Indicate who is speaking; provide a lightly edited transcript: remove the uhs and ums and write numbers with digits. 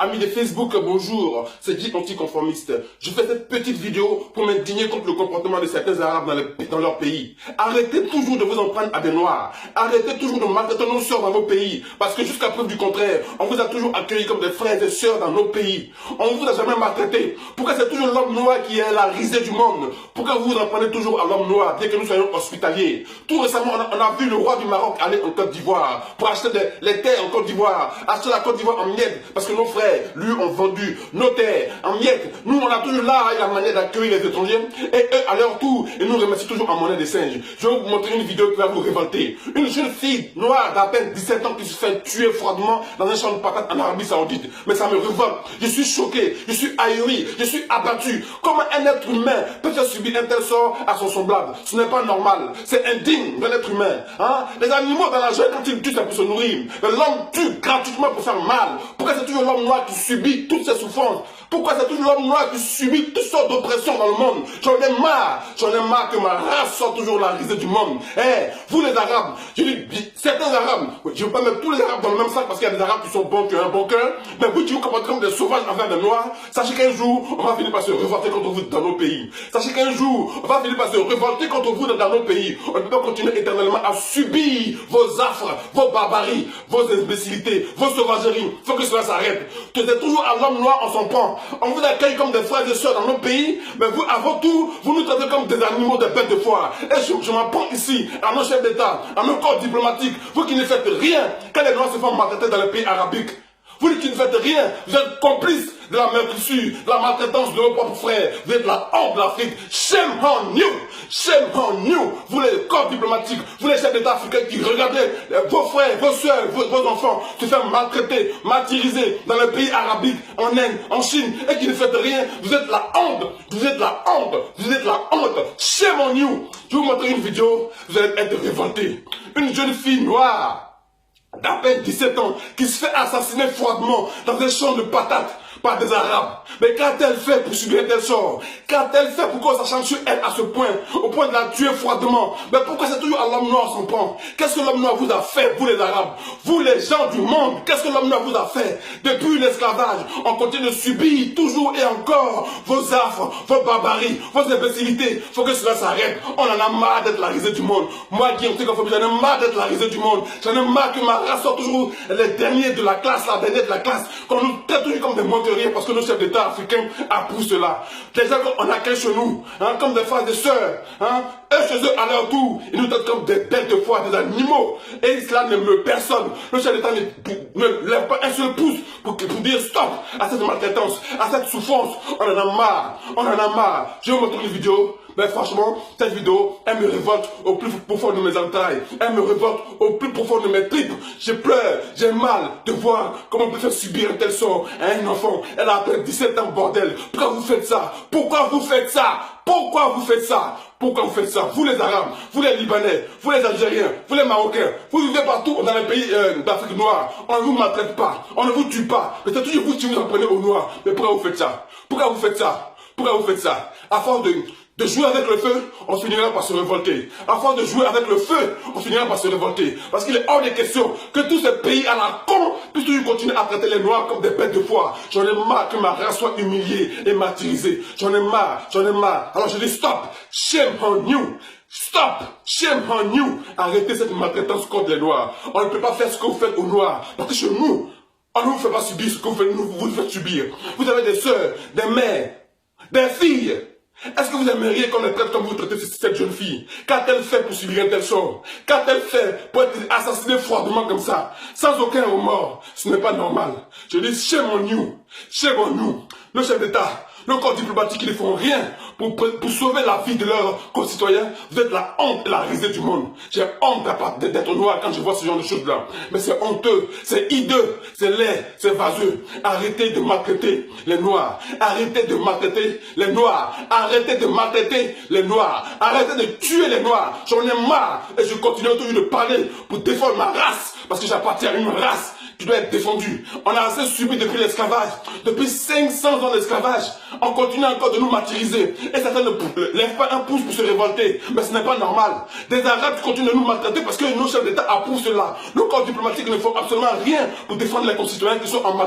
Speaker 1: Amis de Facebook, bonjour, c'est Guy Anticonformiste. Je fais cette petite vidéo pour m'indigner contre le comportement de certains Arabes dans leur pays. Arrêtez toujours de vous en prendre à des Noirs. Arrêtez toujours de maltraiter nos sœurs dans vos pays. Parce que jusqu'à preuve du contraire, on vous a toujours accueillis comme des frères et sœurs dans nos pays. On ne vous a jamais maltraité. Pourquoi c'est toujours l'homme noir qui est la risée du monde? Pourquoi vous vous en prenez toujours à l'homme noir, bien que nous soyons hospitaliers? Tout récemment, on a vu le roi du Maroc aller en Côte d'Ivoire pour acheter les terres en Côte d'Ivoire, acheter la Côte d'Ivoire en miettes, parce que nos frères lui ont vendu nos terres en miettes. Nous, on a toujours là la manière d'accueillir les étrangers. Et eux, à leur tour, ils nous remercient toujours en monnaie de singe. Je vais vous montrer une vidéo qui va vous révolter. Une jeune fille noire d'à peine 17 ans qui se fait tuer froidement dans un champ de patates en Arabie Saoudite. Mais ça me révolte. Je suis choqué, je suis ahuri, je suis abattu. Comment un être humain peut faire subir un tel sort à son semblable? Ce n'est pas normal. C'est indigne d'un être humain. Hein? Les animaux dans la jungle, quand ils tuent, ça peut se nourrir. Mais l'homme tue gratuitement pour faire mal. Pourquoi c'est toujours l'homme noir qui subit toutes ces souffrances? Pourquoi c'est toujours l'homme noir qui subit toutes sortes d'oppressions dans le monde? J'en ai marre que ma race soit toujours la risée du monde. Vous les Arabes, je dis certains Arabes, je ne veux pas mettre tous les Arabes dans le même sac parce qu'il y a des Arabes qui sont bons, qui ont un bon cœur, mais vous qui vous comportez comme des sauvages envers des Noirs, sachez qu'un jour, on va finir par se révolter contre vous dans nos pays. Sachez qu'un jour, on va finir par se révolter contre vous dans nos pays. On ne peut pas continuer éternellement à subir vos affres, vos barbaries, vos imbécilités, vos sauvageries. Il faut que cela s'arrête. Que c'est toujours à l'homme noir en son pan. On vous accueille comme des frères et sœurs dans nos pays, mais vous, à votre tour, vous nous traitez comme des animaux, des bêtes de foire. Et je m'en prends ici, à nos chefs d'État, à nos corps diplomatiques, vous qui ne faites rien quand les Noirs se font maltraiter dans les pays arabiques. Vous qui ne faites rien, vous êtes complices de la meurtrissure, de la maltraitance de vos propres frères. Vous êtes la honte de l'Afrique. Shame on you! Shame on you! Vous les corps diplomatiques, vous les chefs d'État africains qui regardez vos frères, vos soeurs, vos enfants se faire maltraiter, martyriser dans les pays arabiques, en Inde, en Chine, et qui ne faites rien. Vous êtes la honte! Vous êtes la honte! Vous êtes la honte! Shame on you! Je vais vous montrer une vidéo, vous allez être révoltés. Une jeune fille noire d'à peine 17 ans, qui se fait assassiner froidement dans un champ de patates par des Arabes. Mais qu'a-t-elle fait pour subir un tel sort? Qu'a-t-elle fait pour qu'on s'acharne sur elle à ce point, au point de la tuer froidement? Mais pourquoi c'est toujours à l'homme noir son pan? Qu'est-ce que l'homme noir vous a fait, vous les Arabes? Vous les gens du monde, qu'est-ce que l'homme noir vous a fait? Depuis l'esclavage, on continue de subir toujours et encore vos affres, vos barbaries, vos imbécilités. Faut que cela s'arrête. On en a marre d'être la risée du monde. Moi, Guillaume, j'en ai marre d'être la risée du monde. J'en ai marre que ma race soit toujours les derniers de la classe, la dernière de la classe. Qu'on nous traite toujours comme des monturiers parce que nos chefs d'État africains approuvent cela. Les gens qu'on accueille chez nous, comme des frères et sœurs, eux chez eux à leur tour, ils nous traitent comme des bêtes de foire, des animaux. Et cela ne meurt personne. Le chef d'État ne lève pas un seul pouce pour dire stop à cette maltraitance, à cette souffrance. On en a marre. On en a marre. Je vais vous montrer une vidéo. Mais franchement, cette vidéo, elle me révolte au plus profond de mes entrailles. Elle me révolte au plus profond de mes tripes. Je pleure, j'ai mal de voir comment on peut faire subir un tel sort à un enfant. Elle a à peine 17 ans, bordel. Pourquoi vous faites ça? Pourquoi vous faites ça? Pourquoi vous faites ça? Pourquoi vous faites ça? Vous les Arabes, vous les Libanais, vous les Algériens, vous les Marocains, vous vivez partout dans les pays d'Afrique noire. On ne vous maltraite pas, on ne vous tue pas. Mais c'est toujours vous qui vous en prenez aux Noirs. Mais pourquoi vous faites ça? Pourquoi vous faites ça? Pourquoi vous faites ça? À force de jouer avec le feu, on finira par se révolter. À force de jouer avec le feu, on finira par se révolter. Parce qu'il est hors de question que tous ces pays à la con puissent toujours continuer à traiter les Noirs comme des bêtes de foire. J'en ai marre que ma race soit humiliée et martyrisée. J'en ai marre, j'en ai marre. Alors je dis stop, shame on you. Stop, shame on you. Arrêtez cette maltraitance contre les Noirs. On ne peut pas faire ce que vous faites aux Noirs. Parce que chez nous, on ne vous fait pas subir ce que vous faites subir. Vous avez des sœurs, des mères, des filles. Est-ce que vous aimeriez qu'on les traite comme vous traitez cette jeune fille? Qu'a-t-elle fait pour subir un tel sort? Qu'a-t-elle fait pour être assassinée froidement comme ça? Sans aucun remords? Ce n'est pas normal. Je dis shame on you. Shame on you. Le chef d'État, le corps diplomatique, ils ne font rien pour sauver la vie de leurs concitoyens. Vous êtes la honte et la risée du monde. J'ai honte d'être noir quand je vois ce genre de choses-là. Mais c'est honteux, c'est hideux, c'est laid, c'est vaseux. Arrêtez de maltraiter les Noirs. Arrêtez de maltraiter les Noirs. Arrêtez de maltraiter les Noirs. Arrêtez de tuer les Noirs. J'en ai marre et je continue toujours de parler pour défendre ma race. Parce que j'appartiens à une race qui doit être défendue. On a assez subi depuis l'esclavage. Depuis 500 ans d'esclavage. On continue encore de nous martyriser. Et certains ne lèvent pas un pouce pour se révolter. Mais ce n'est pas normal. Des Arabes qui continuent de nous maltraiter parce que nos chefs d'État approuvent cela. Nos corps diplomatiques ne font absolument rien pour défendre les concitoyens qui sont en